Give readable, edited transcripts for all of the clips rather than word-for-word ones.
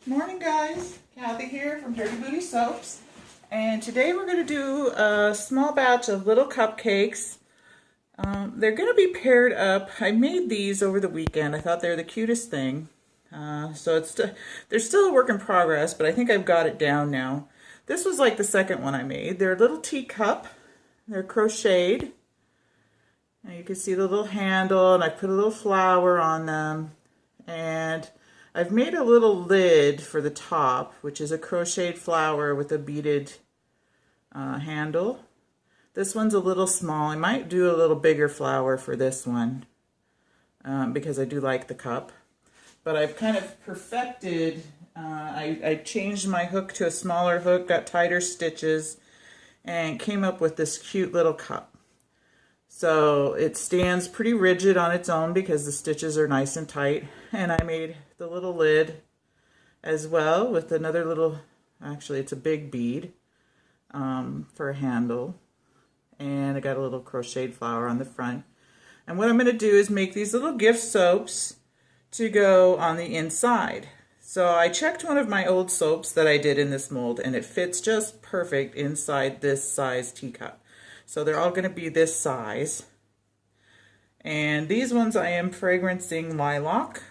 Morning guys, Kathy here from Dirty Booty Soaps, and today we're going to do a small batch of little cupcakes. They're going to be paired up. I made these over the weekend. I thought they were the cutest thing. They're still a work in progress, but I think I've got it down now. This was like the second one I made. They're a little teacup. They're crocheted. And you can see the little handle, and I put a little flower on them. And I've made a little lid for the top, which is a crocheted flower with a beaded handle. This one's a little small. I might do a little bigger flower for this one because I do like the cup. But I've kind of perfected, I changed my hook to a smaller hook, got tighter stitches, and came up with this cute little cup. So it stands pretty rigid on its own because the stitches are nice and tight. And I made the little lid as well with another little, actually it's a big bead for a handle. And I got a little crocheted flower on the front. And what I'm going to do is make these little gift soaps to go on the inside. So I checked one of my old soaps that I did in this mold, and it fits just perfect inside this size teacup. So they're all going to be this size. And these ones I am fragrancing Lilac.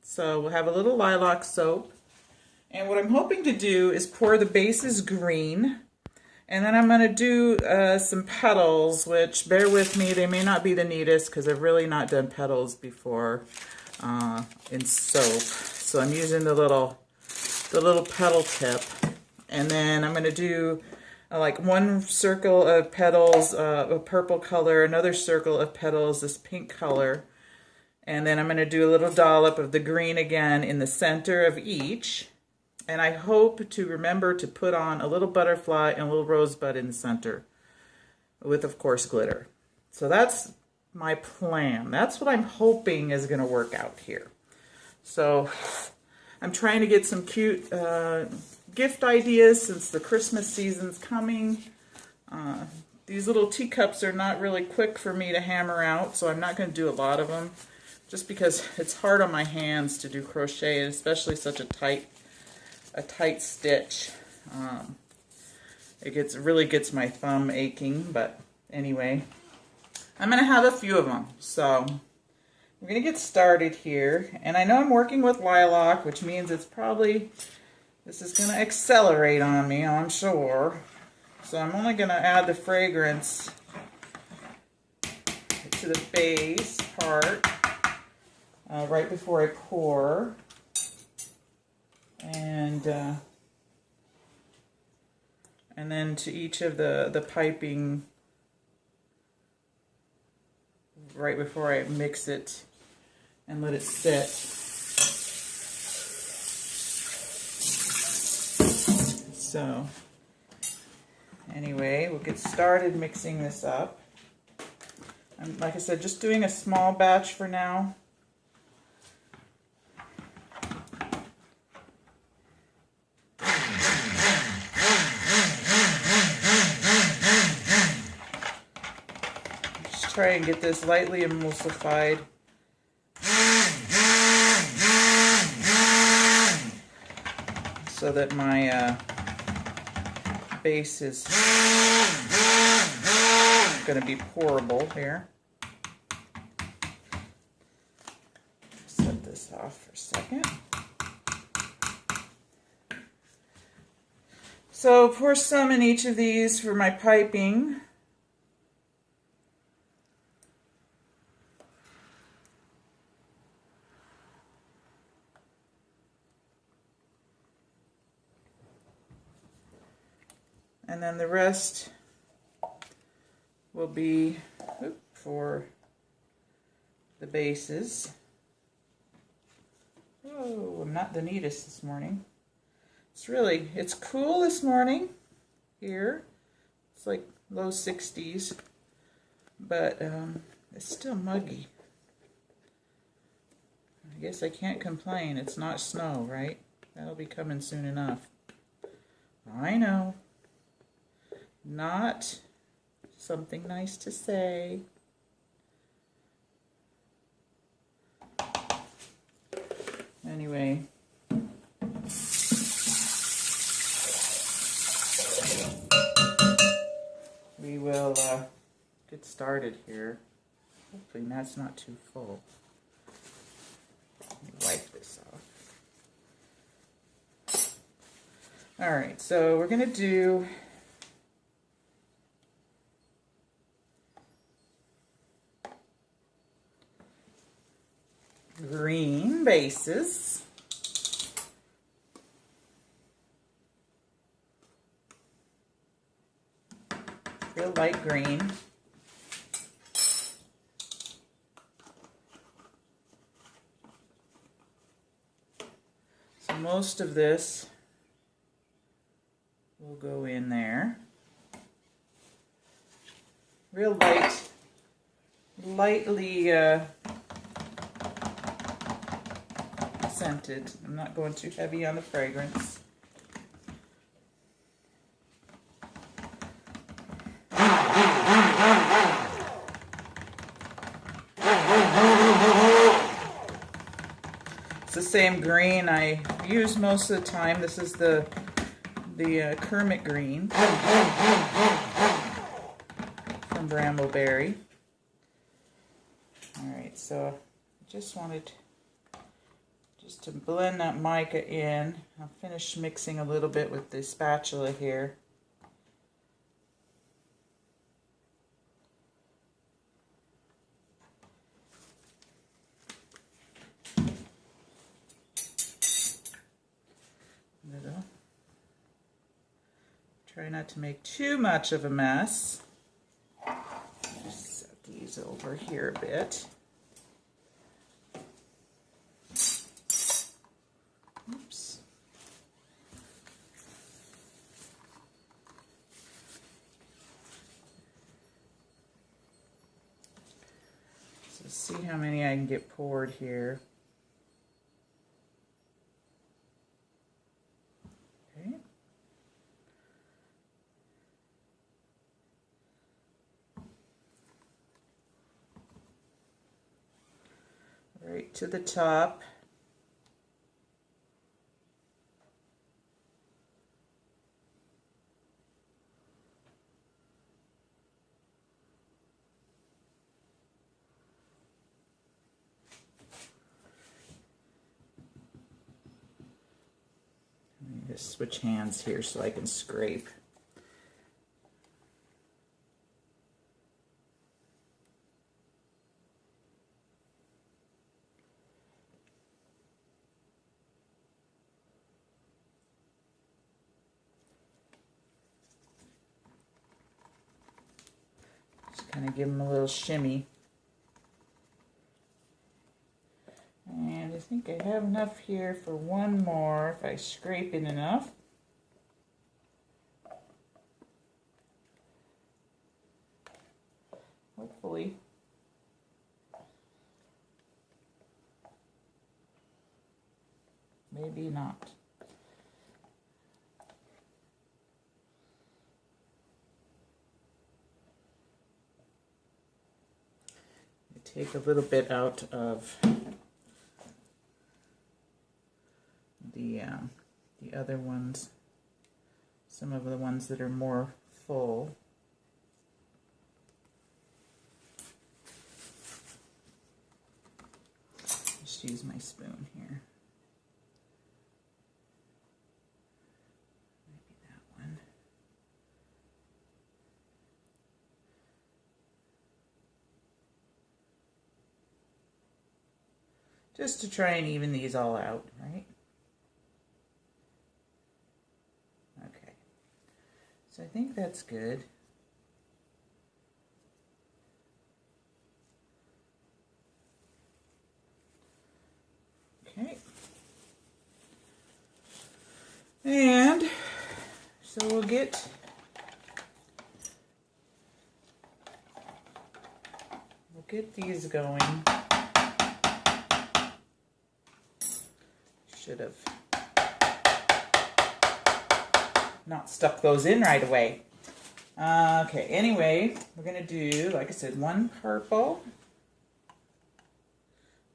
So we'll have a little lilac soap. And what I'm hoping to do is pour the bases green. And then I'm going to do some petals, which, bear with me, they may not be the neatest because I've really not done petals before in soap. So I'm using the little petal tip. And then I'm going to do like one circle of petals, a purple color, another circle of petals, this pink color. And then I'm going to do a little dollop of the green again in the center of each. And I hope to remember to put on a little butterfly and a little rosebud in the center with, of course, glitter. So that's my plan. That's what I'm hoping is going to work out here. So I'm trying to get some cute gift ideas since the Christmas season's coming. These little teacups are not really quick for me to hammer out, so I'm not going to do a lot of them just because it's hard on my hands to do crochet, and especially such a tight stitch. It really gets my thumb aching, but anyway, I'm going to have a few of them. So we're going to get started here. And I know I'm working with lilac, which means this is going to accelerate on me, I'm sure. So I'm only going to add the fragrance to the base part right before I pour. And then to each of the piping right before I mix it and let it sit. So anyway, we'll get started mixing this up. I'm, like I said, just doing a small batch for now. Try and get this lightly emulsified. So that my base is going to be pourable here. Set this off for a second. So pour some in each of these for my piping. And then the rest will be for the bases. Oh, I'm not the neatest this morning. It's cool this morning here. It's like low 60s, but it's still muggy. I guess I can't complain. It's not snow, right? That'll be coming soon enough. I know. Not something nice to say. Anyway, started here. Hopefully that's not too full. Let me wipe this off. Alright, so we're going to do green bases. Real light green. So most of this will go in there. Real light, lightly scented. I'm not going too heavy on the fragrance. It's the same green I use most of the time. This is the Kermit green from Brambleberry. Alright, so I just wanted to blend that mica in. I'll finish mixing a little bit with the spatula here. Try not to make too much of a mess. Just set these over here a bit. Oops. So see how many I can get poured here. Okay. Right to the top. Let me just switch hands here so I can scrape. Kind of give them a little shimmy. And I think I have enough here for one more if I scrape it enough. Hopefully. Maybe not. Take a little bit out of the other ones, some of the ones that are more full. Just use my spoon here. Maybe that one. Just to try and even these all out, right? Okay. So I think that's good. Okay. And so we'll get these going. Should have not stuck those in right away. Okay, anyway, we're going to do, like I said, one purple.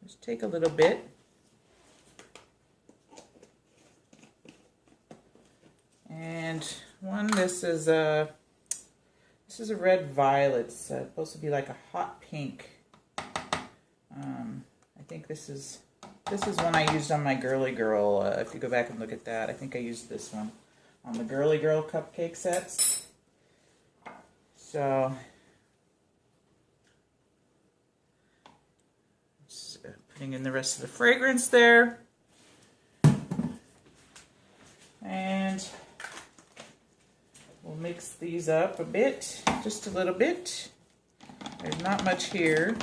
Just take a little bit. And one, this is This is a red violet. It's supposed to be like a hot pink. I think this is one I used on my Girly Girl. If you go back and look at that, I think I used this one on the Girly Girl cupcake sets. So, just putting in the rest of the fragrance there. And we'll mix these up a bit, just a little bit. There's not much here.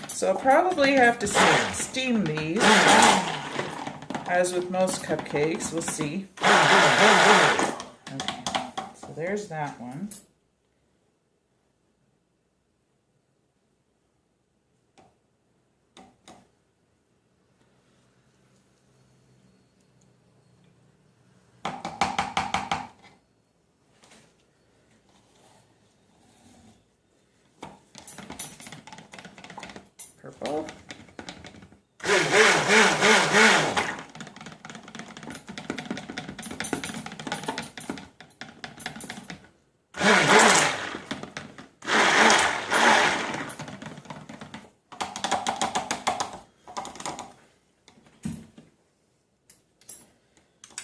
So I'll probably have to steam these, as with most cupcakes. We'll see. Okay, so there's that one. Purple.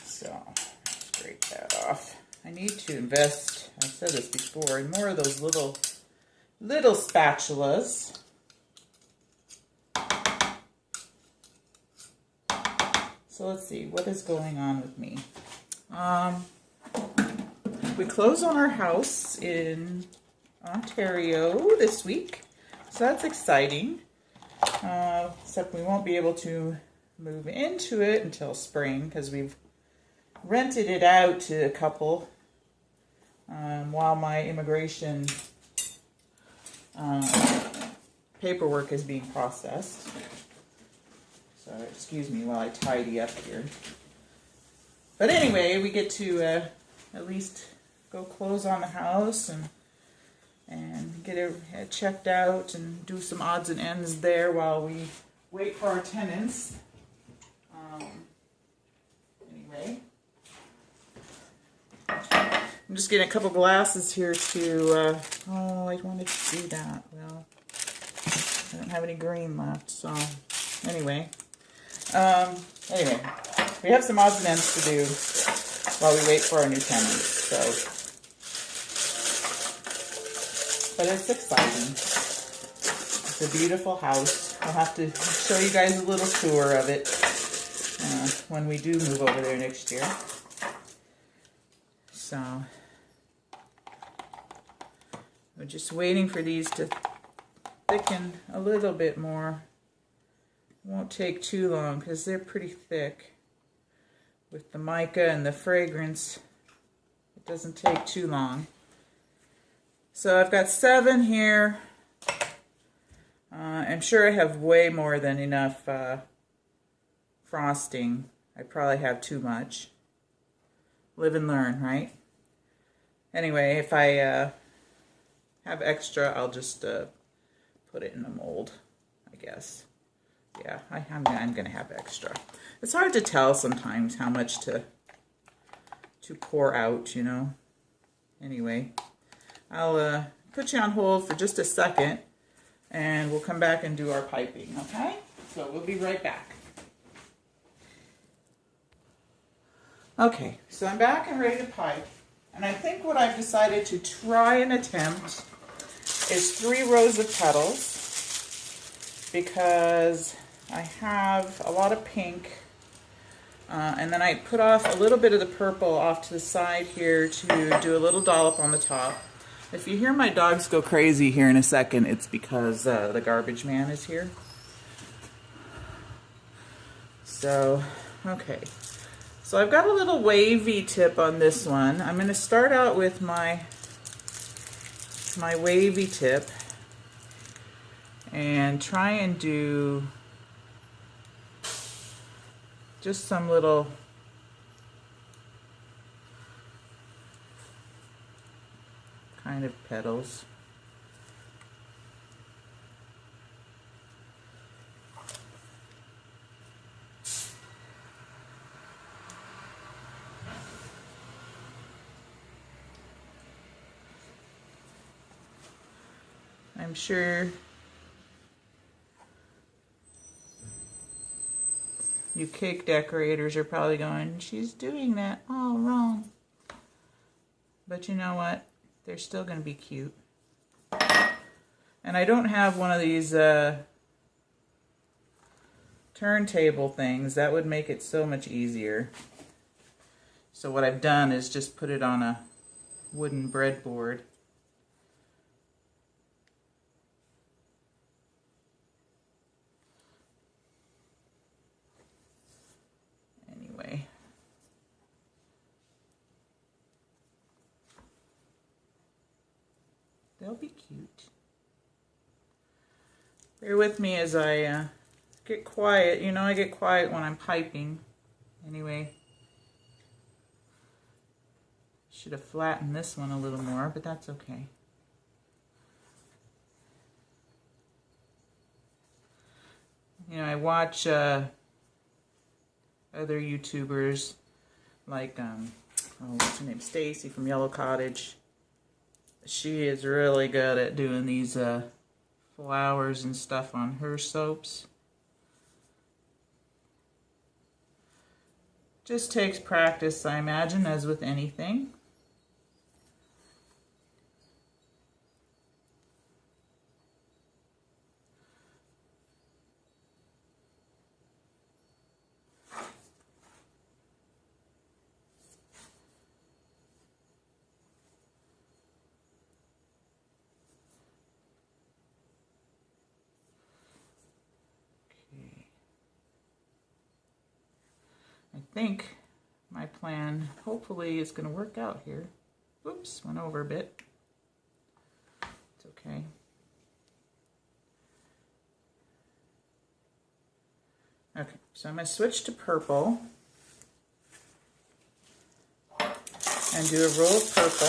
So, scrape that off. I need to invest, I've said this before, in more of those little spatulas. So let's see, what is going on with me? We close on our house in Ontario this week, so that's exciting. Except we won't be able to move into it until spring because we've rented it out to a couple while my immigration paperwork is being processed. So excuse me while I tidy up here. But anyway, we get to at least go close on the house and get it checked out and do some odds and ends there while we wait for our tenants. Anyway, I'm just getting a couple glasses here to, oh, I wanted to do that. Well, I don't have any green left, so anyway. Anyway, we have some odds and ends to do while we wait for our new tenants, so. But it's exciting. It's a beautiful house. I'll have to show you guys a little tour of it when we do move over there next year. So, we're just waiting for these to thicken a little bit more. Won't take too long because they're pretty thick. With the mica and the fragrance, it doesn't take too long. So I've got 7 here. I'm sure I have way more than enough frosting. I probably have too much. Live and learn, right? Anyway, if I have extra, I'll just put it in a mold, I guess. Yeah, I'm going to have extra. It's hard to tell sometimes how much to pour out, you know. Anyway, I'll put you on hold for just a second, and we'll come back and do our piping, okay? So we'll be right back. Okay, so I'm back and ready to pipe. And I think what I've decided to try and attempt is 3 rows of petals, because I have a lot of pink, and then I put off a little bit of the purple off to the side here to do a little dollop on the top. If you hear my dogs go crazy here in a second, it's because the garbage man is here. So, okay. So I've got a little wavy tip on this one. I'm going to start out with my wavy tip and try and do just some little kind of petals. I'm sure you cake decorators are probably going, she's doing that all wrong. But you know what? They're still going to be cute. And I don't have one of these turntable things. That would make it so much easier. So what I've done is just put it on a wooden breadboard. Anyway. They'll be cute. Bear with me as I get quiet. You know I get quiet when I'm piping. Anyway. Should have flattened this one a little more, but that's okay. You know, I watch other YouTubers like, what's her name? Stacy from Yellow Cottage. She is really good at doing these flowers and stuff on her soaps. Just takes practice, I imagine, as with anything. I think my plan, hopefully, is going to work out here. Whoops, went over a bit. It's okay. Okay, so I'm going to switch to purple and do a roll of purple.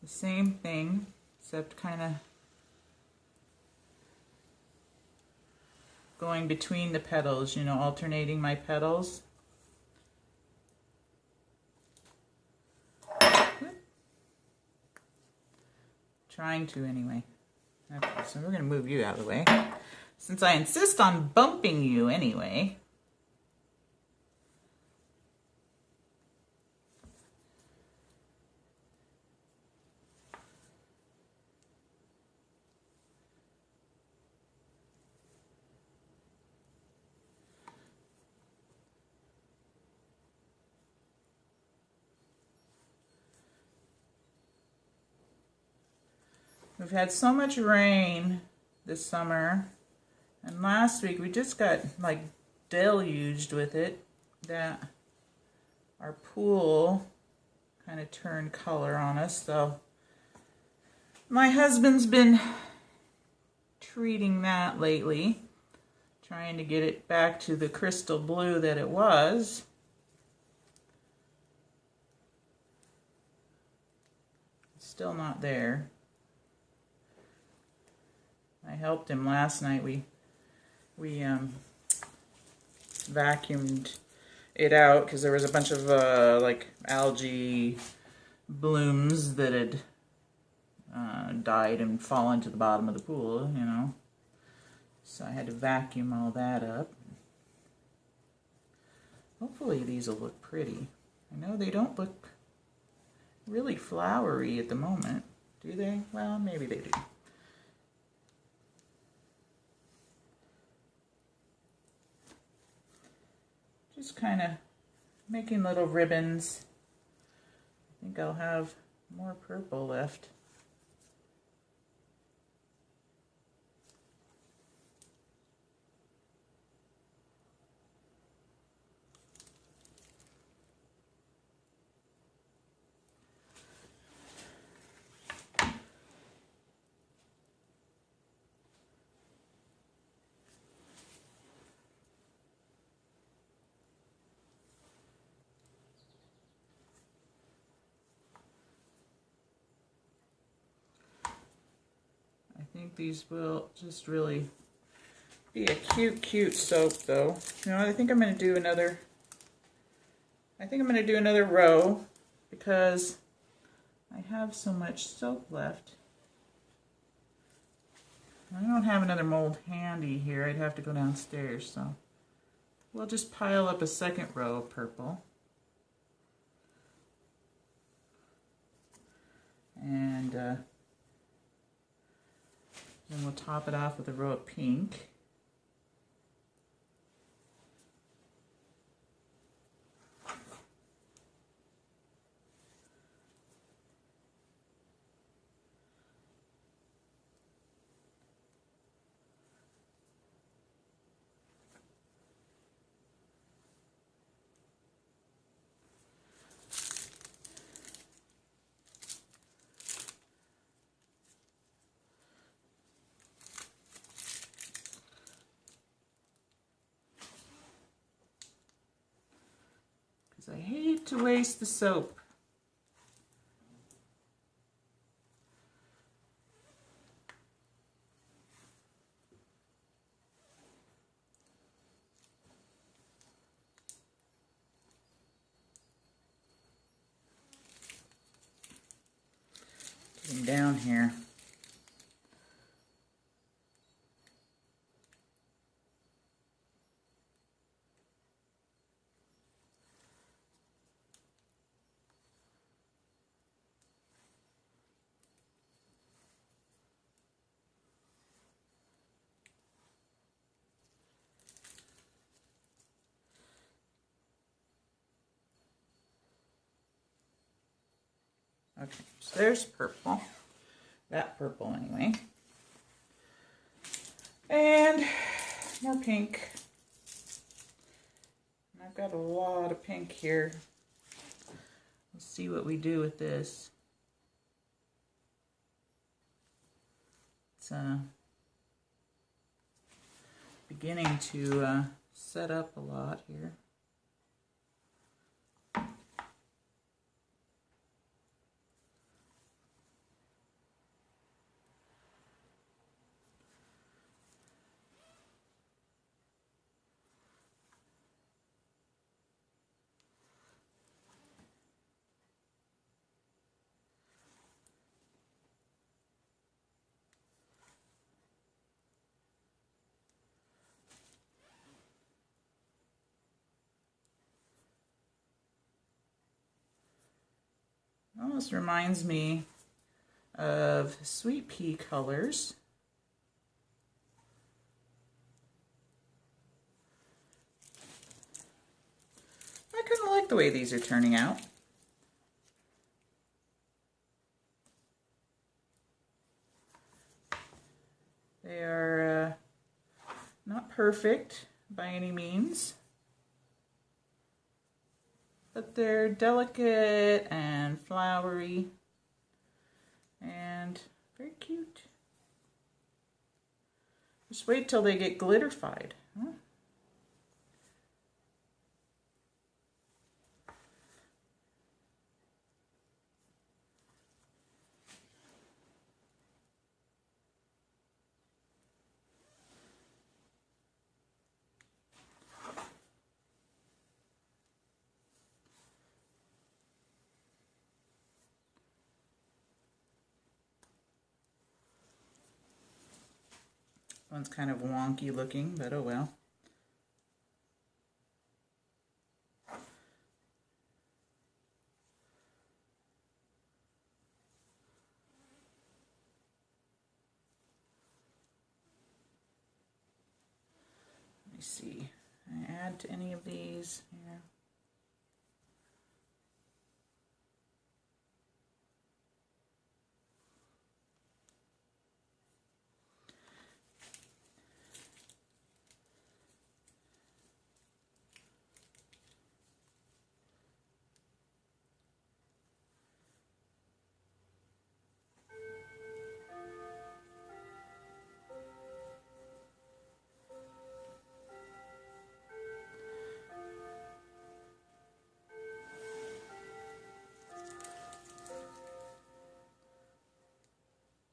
The same thing, except kind of going between the petals, you know, alternating my petals. Trying to anyway. Okay, so we're going to move you out of the way. Since I insist on bumping you anyway. We've had so much rain this summer, and last week we just got like deluged with it that our pool kind of turned color on us. So my husband's been treating that lately, trying to get it back to the crystal blue that it was. It's still not there. I helped him last night. We vacuumed it out because there was a bunch of like algae blooms that had died and fallen to the bottom of the pool, you know. So I had to vacuum all that up. Hopefully these will look pretty. I know they don't look really flowery at the moment, do they? Well, maybe they do. Just kind of making little ribbons. I think I'll have more purple left. I think these will just really be a cute soap though. You know, I think I'm going to do another I think I'm going to do another row because I have so much soap left. I don't have another mold handy here. I'd have to go downstairs, so we'll just pile up a second row of purple. And then we'll top it off with a row of pink. I hate to waste the soap. Getting down here. Okay, so there's purple. That purple anyway. And more pink. And I've got a lot of pink here. Let's see what we do with this. It's beginning to set up a lot here. Almost reminds me of sweet pea colors. I kind of like the way these are turning out. They are not perfect by any means, but they're delicate and flowery and very cute. Just wait till they get glitterified. Huh? One's kind of wonky looking, but oh well. Let me see. Can I add to any of these here?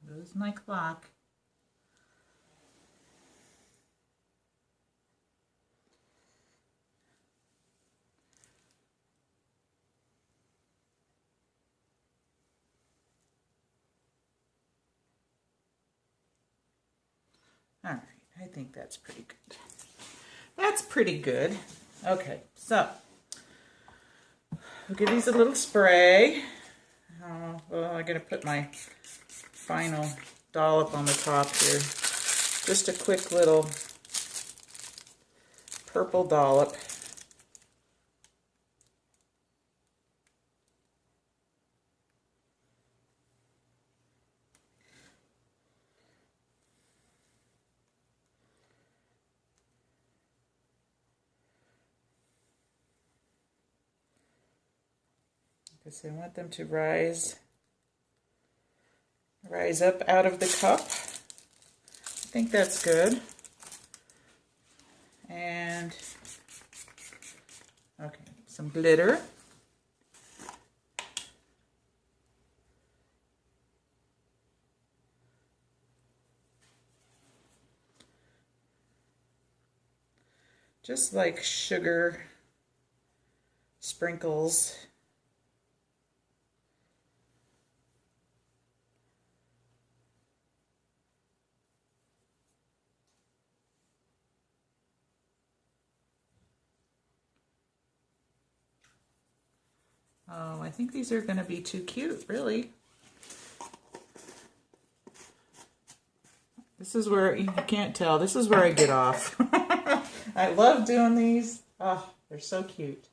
Goes my clock. All right, I think that's pretty good. That's pretty good. Okay, so we'll give these a little spray. Well, I'm going to put my final dollop on the top here. Just a quick little purple dollop. Because I want them to rise up out of the cup. I think that's good. And, okay, some glitter. Just like sugar sprinkles. Oh, I think these are going to be too cute, really. This is where, you can't tell, this is where I get off. I love doing these. Oh, they're so cute.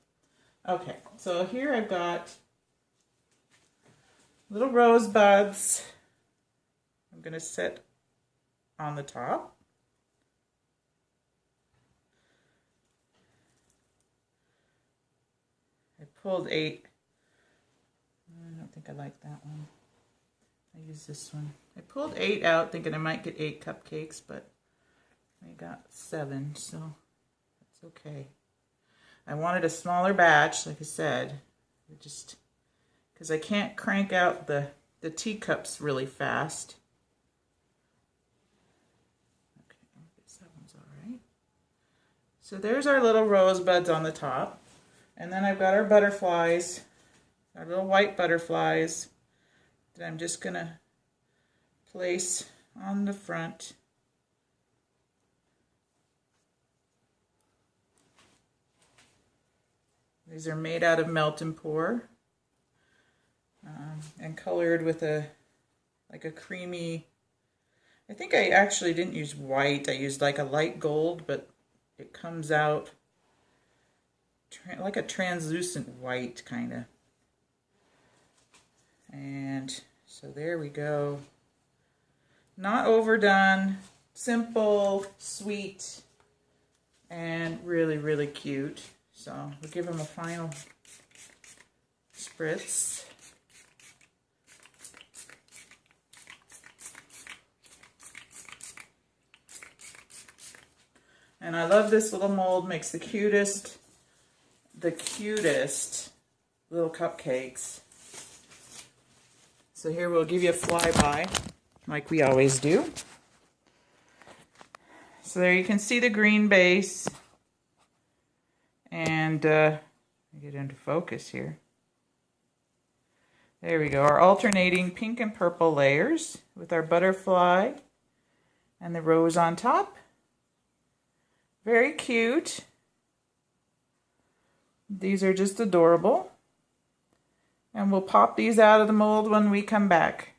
Okay, so here I've got little rosebuds I'm going to set on the top. I pulled 8. I don't think I like that one. I use this one. I pulled 8 out thinking I might get 8 cupcakes, but I got 7, so that's okay. I wanted a smaller batch, like I said, just because I can't crank out the teacups really fast. Okay, I guess that one's all right. So there's our little rosebuds on the top. And then I've got our butterflies, our little white butterflies that I'm just going to place on the front. These are made out of melt and pour and colored with like a creamy, I think I actually didn't use white, I used like a light gold, but it comes out like a translucent white kind of. And so there we go. Not overdone, simple, sweet, and really, really cute. So we'll give them a final spritz. And I love this little mold, makes the cutest little cupcakes. So here we'll give you a flyby, like we always do. So there you can see the green base. And get into focus here. There we go, our alternating pink and purple layers with our butterfly and the rose on top. Very cute. These are just adorable. And we'll pop these out of the mold when we come back.